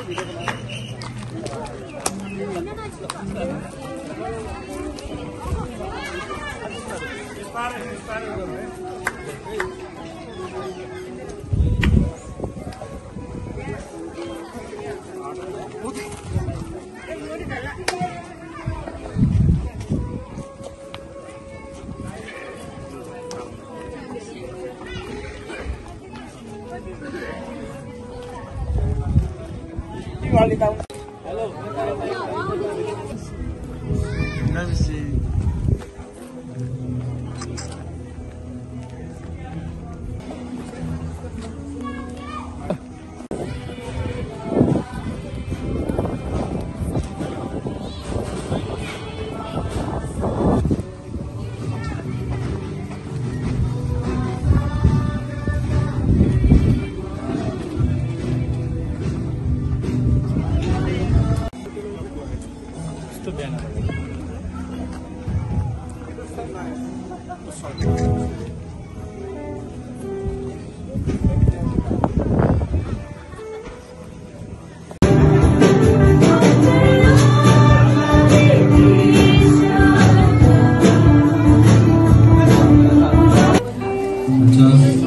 Hello. Let me see.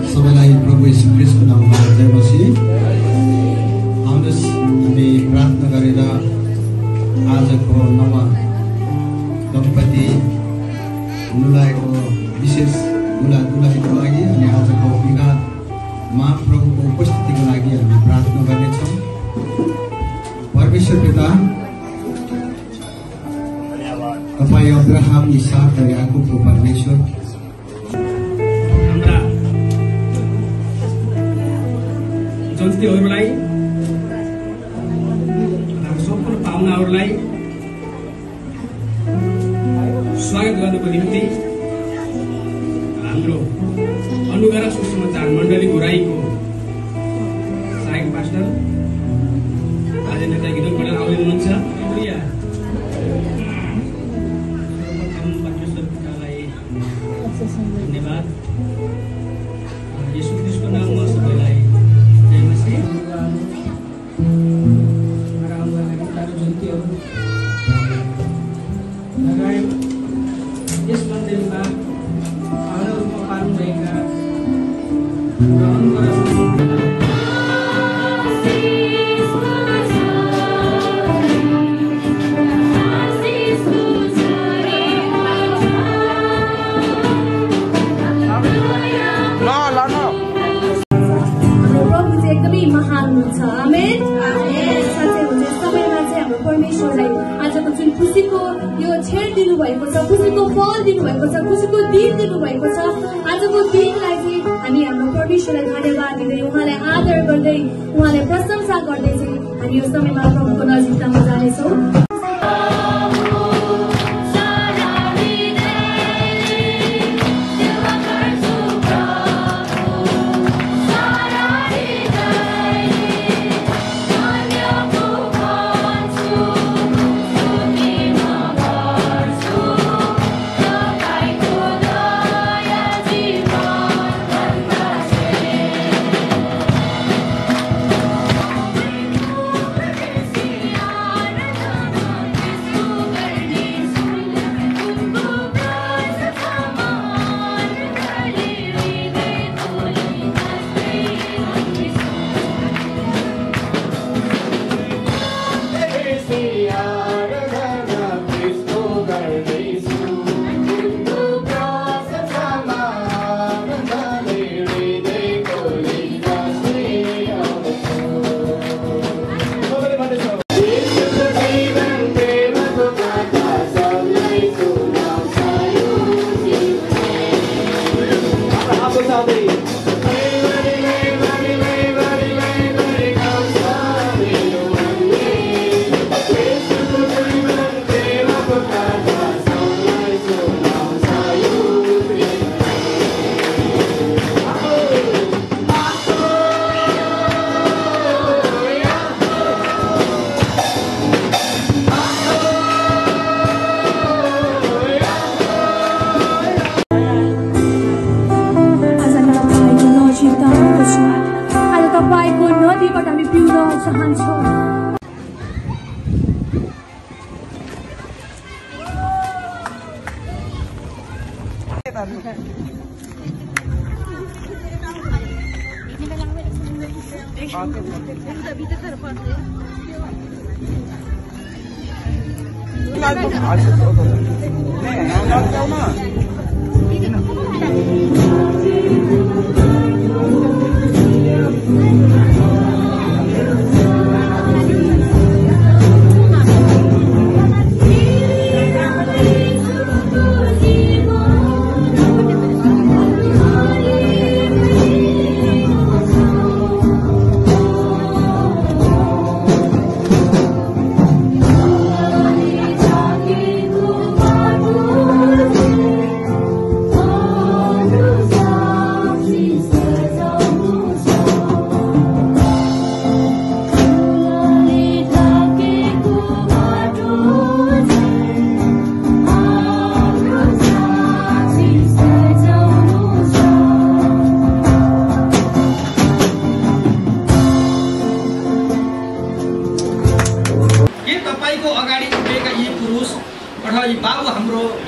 सबैलाई प्रभु येशू ख्रीष्टको नाममा जय मसीह। आउनुहोस् हामी प्रार्थना गरेर आजको नव दम्पति हुनुलागेको विशेष दुलाहीको लागि अनि आजको विवाह महाप्रभुको उपस्थितिको लागि हामी प्रार्थना गर्नेछौँ। परमेश्वर पिता, तपाईँ अब्राहम, इसाक र याकुबको परमेश्वर, जन्तीहरूलाई सम्पूर्ण पाहुनाहरूलाई स्वागत गर्नको निम्ति हाम्रो अनुग्रह सुसमाचार मण्डली गुराईको सहायक पास्टर आज नेता गीत पढेर आउँदै हुनुहुन्छ। परमेश्वर पितालाई धन्यवाद। येशू ख्रीष्टको नाममा सबैलाई यस मन्दिरमा रूपमा पाल्नुभएका एकदमै महान हुन्छ। आमेन। साँच्चै हुन्छ सबैमा चाहिँ हाम्रो परमेश्वरलाई आजको जुन खुसीको यो छेड दिनुभएको छ, खुसीको फल दिनुभएको छ, खुसीको दिन दिनुभएको छ, आजको दिनलाई चाहिँ हामी हाम्रो परमेश्वरलाई धन्यवाद दिँदै उहाँलाई आदर गर्दै उहाँलाई प्रशंसा गर्दै चाहिँ हामी यो समयमा प्रभुको नजिकतामा जानेछौँ। आज तपाईको नदीबाट हामी पिउन चाहन्छौँ।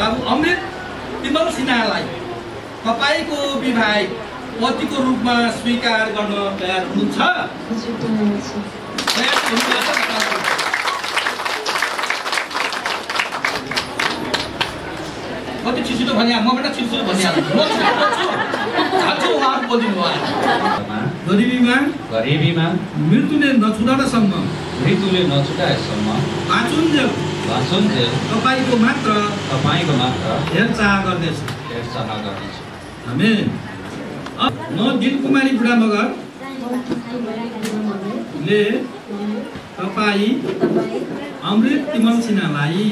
बाबु अमृत तिमल सिन्हालाई तपाईको विवाह पतिको रूपमा स्वीकार गर्न तयार हुनुहुन्छ? कति छिटो भने मबाट छिटो उहाँहरू बोलिदिनु भयो। गरिबीमा मृत्युले नछुटाएसम्म बाँचुन्जेल तपाईको मात्र हेरचाह गर्नेछु। आमेन। म दिलकुमारी बुढा मगरले तपाईँ अमृत तिमल सिन्हालाई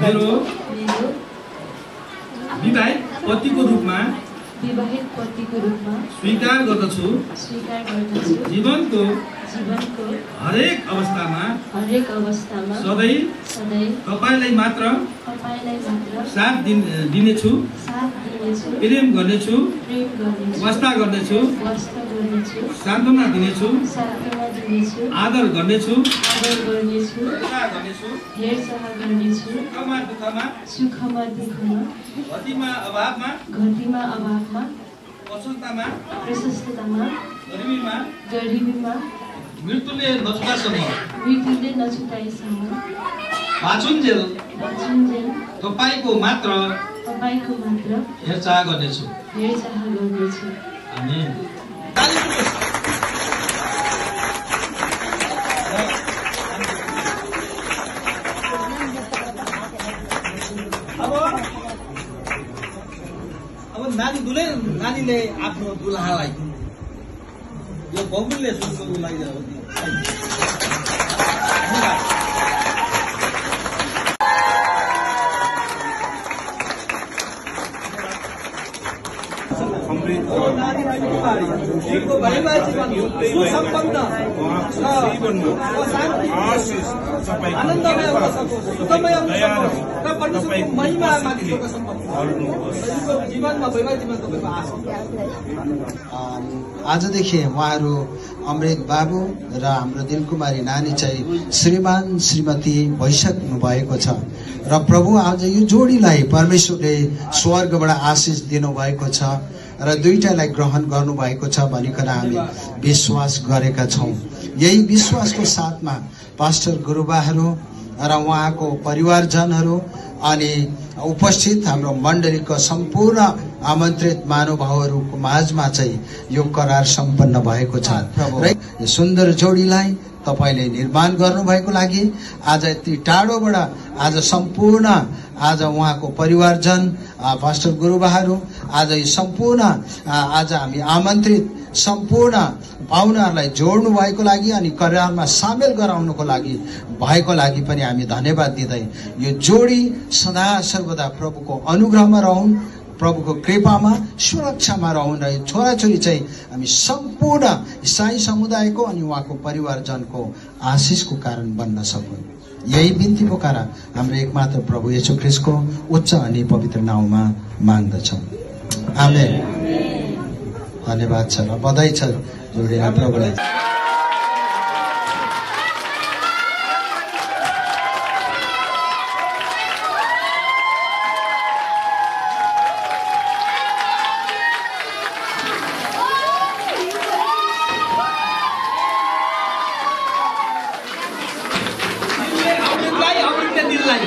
मेरो विवाहित पतिको रूपमा स्वीकार गर्दछु। जीवनको हरेक अवस्थामा सधैँ तपाईलाई मात्र साथ दिनेछु, प्रेम गर्नेछु, वास्ता गर्नेछु, सान्त्वना दिनेछु, आदर गर्नेछु, सुखमा दुःखमा, घटीमा अभावमा, प्रशस्ततामा, गरिबीमा, मृत्युले नछुटाएसम्म बाँचुन्जेल तपाईको मात्र हेरचाह गर्नेछु। आमेन। अब नानीले आफ्नो दुलाहालाई यो बहुमूल्य सुनको लागि आजदेखि उहाँहरू अमृत बाबु र हाम्रो दिलकुमारी नानी चाहिँ श्रीमान श्रीमती भइसक्नु भएको छ र प्रभु आज यो जोडीलाई परमेश्वरले स्वर्गबाट आशिष दिनुभएको छ र दुईटालाई ग्रहण गर्नुभएको छ भनिकन हामी विश्वास गरेका छौँ। यही विश्वासको साथमा पास्टर गुरुबाहरू र उहाँको परिवारजनहरू अनि उपस्थित हाम्रो मण्डलीको सम्पूर्ण आमन्त्रित महानुभावहरूको माझमा चाहिँ यो करार सम्पन्न भएको छ। र यो सुन्दर जोडीलाई तपाईले निर्माण गर्नुभएको लागि आज यति टाढोबाट आज सम्पूर्ण आज उहाँको परिवारजन पास्टर गुरुबाहरू आज यो सम्पूर्ण आज हामी आमन्त्रित सम्पूर्ण पाहुनाहरूलाई जोड्नु भएको लागि अनि करारमा सामेल गराउनको लागि भएको लागि पनि हामी धन्यवाद दिँदै यो जोडी सदा सर्वदा प्रभुको अनुग्रहमा रहौं, प्रभुको कृपामा सुरक्षामा रहौं र छोराछोरी चाहिँ हामी सम्पूर्ण इसाई समुदायको अनि उहाँको परिवारजनको आशिषको कारण बन्न सकौं। यही बिन्ती पोखरा हाम्रो एकमात्र प्रभु येशू ख्रीष्टको उच्च अनि पवित्र नाममा माग्दछौं। आमेन। धन्यवाद छ र बधाई छ जोडीलाई प्रभुलाई। लागि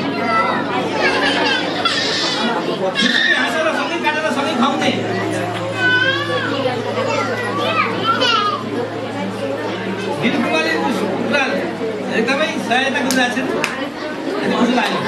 हाँसेर सँगै काटेर सँगै खुवाउने दिनकुमारले कुरा एकदमै सहायताको कुरा छ खुसी लाग्यो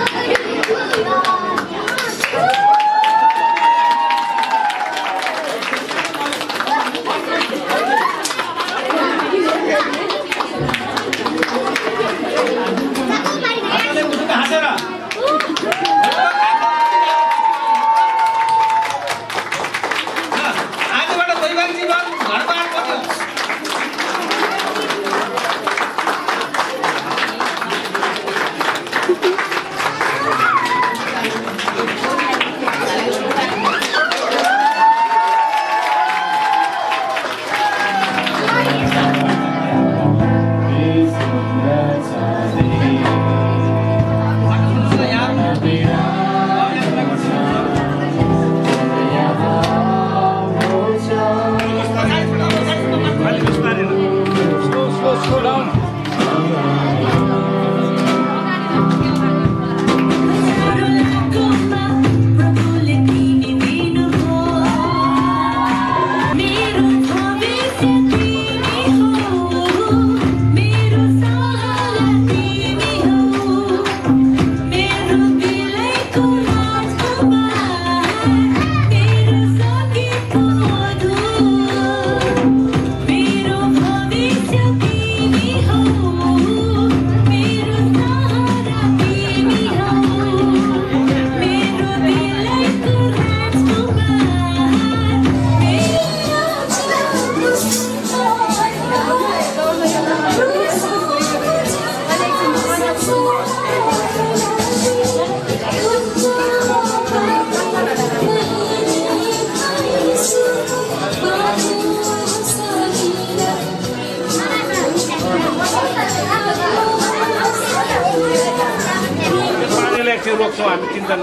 रोक्छौँ हामी चिन्ता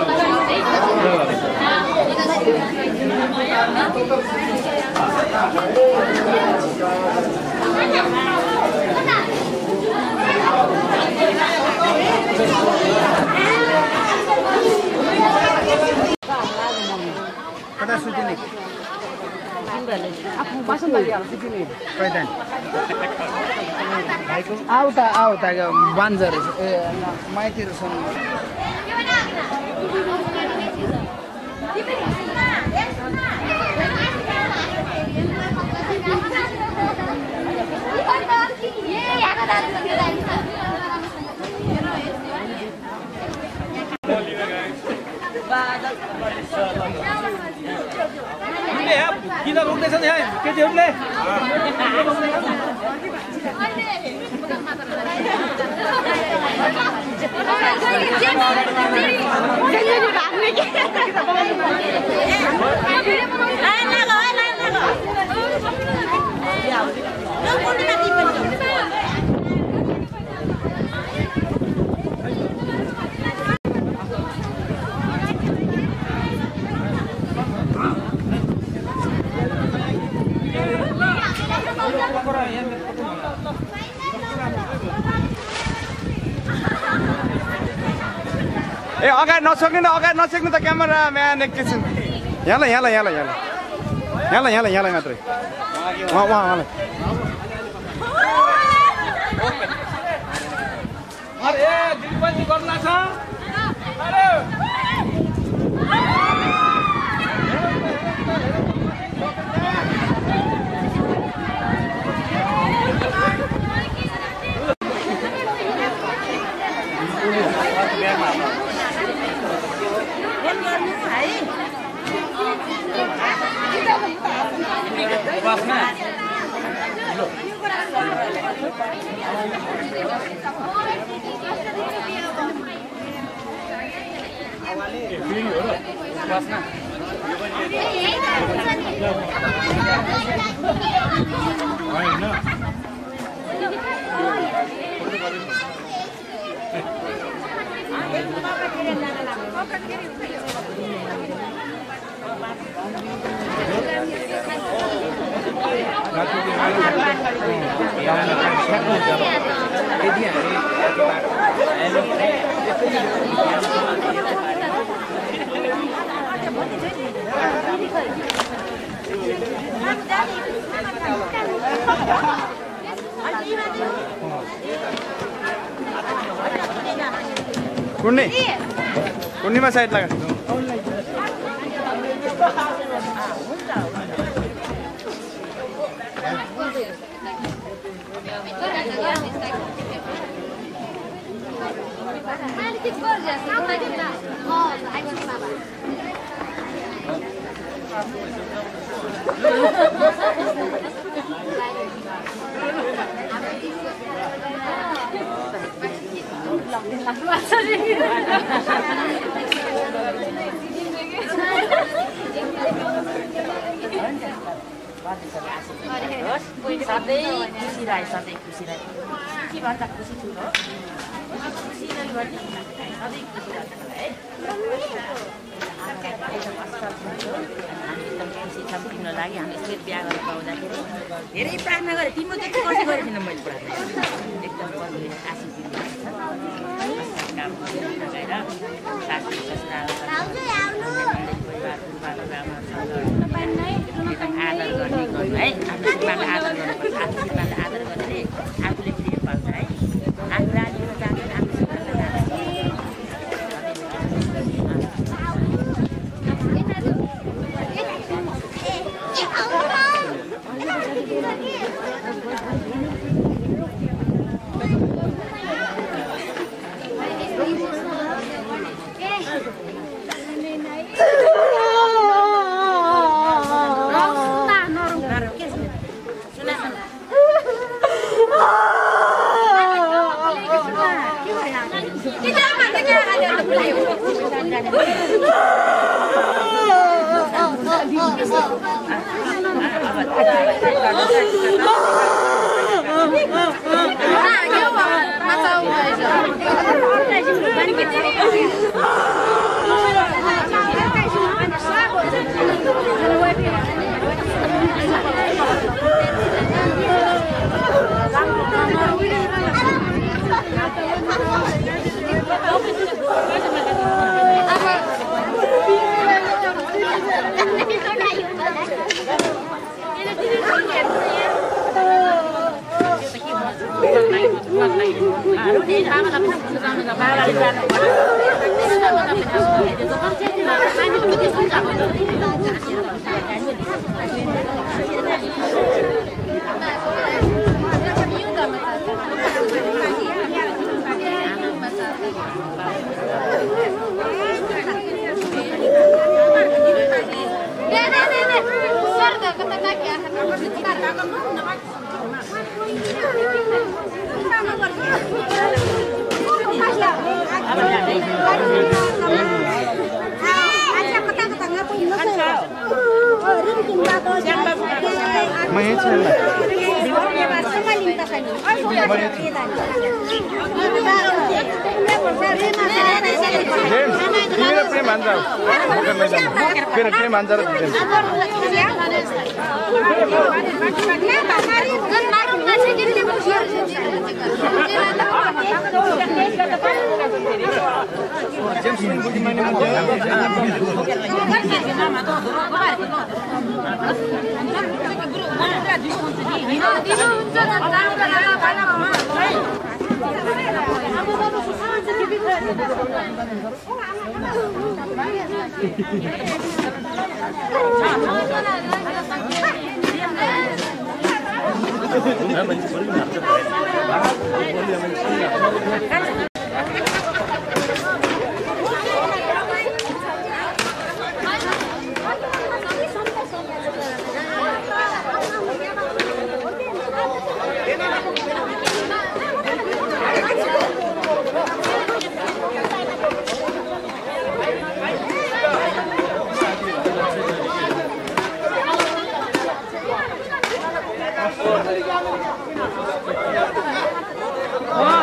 कता सुतिने आफ्नो भाषण गरिहाल्छ सुतिने कैदान आउता बान्जर माइतीहरु छन् किन रोक्दैछन् यहाँ केटीहरूले ए अगाडि नसक्ने त क्यामेरा म्यान एकैछिन यहाँलाई मात्रै उहाँलाई अरे दिनपछि गर्नु छ कुन्नीमा साइड लगा सधैँ खुसी रहे सधैँ खुसी रहे के भन्दा खुसी छु र खुसी नै गर्ने सधैँ खुसी रहन्छ है एकदम खुसी छौँ तिम्रो लागि हामी यसरी बिहा गरेर पाउँदाखेरि धेरै प्रार्थना गरेँ तिम्रो त्यति कति गरेको थिइनँ मैले प्रार्थना एकदम प्रभुले आशिष दिनुभएको छ काम गरेर सासू ससुराहरू आदर गर्ने गर्नु है आफ्नो श्रीमानलाई आदर गर्नुपर्छ आफ्नो श्रीमानलाई आदर गरेर आफूले फेरि पाउँछ है आफ्नो राजीमा जाँदैन आफ्नो श्रीमानलाई Oh,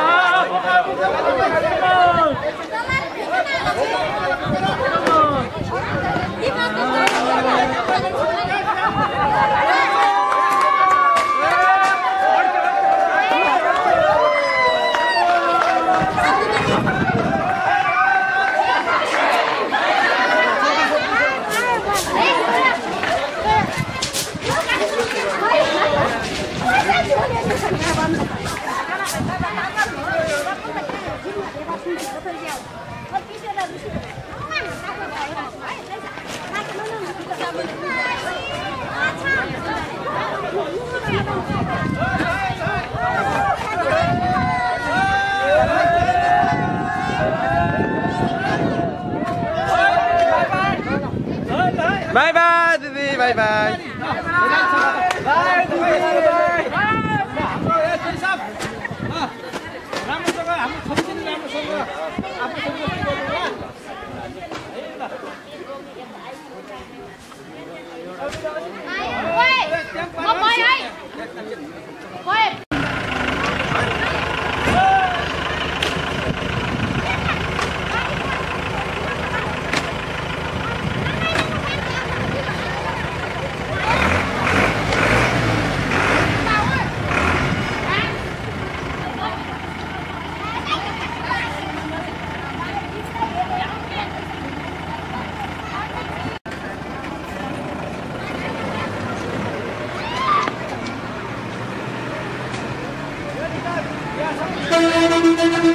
by by Thank you.